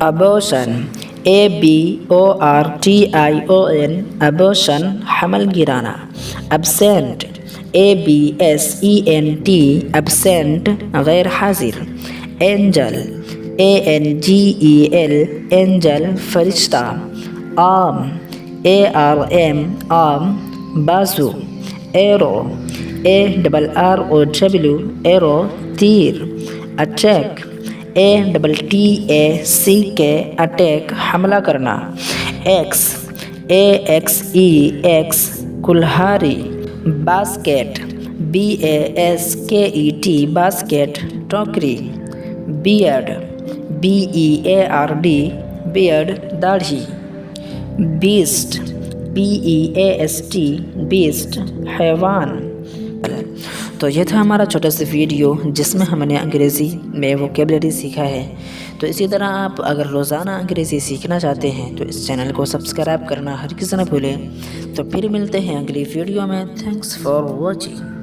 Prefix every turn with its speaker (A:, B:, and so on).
A: abortion, abortion, abortion حمل گرانا. absent, absent, absent غیر حاضر. angel, angel, angel فرشتہ. arm, arm, arm بازو. arrow, arrow, arrow تیر. attack, attack, attack حملہ کرنا. x, x کلہاری. basket, basket, basket ٹوکری. beard, beard, beard داڑھی. beast, beast, beast حیوان. تو یہ تھا ہمارا چھوٹا سا ویڈیو جس میں ہم نے انگریزی میں ووکیبلری سیکھا ہے. تو اسی طرح آپ اگر روزانہ انگریزی سیکھنا چاہتے ہیں تو اس چینل کو سبسکرائب کرنا ہرگز نہ بھولیں. تو پھر ملتے ہیں اگلی ویڈیو میں. Thanks for watching.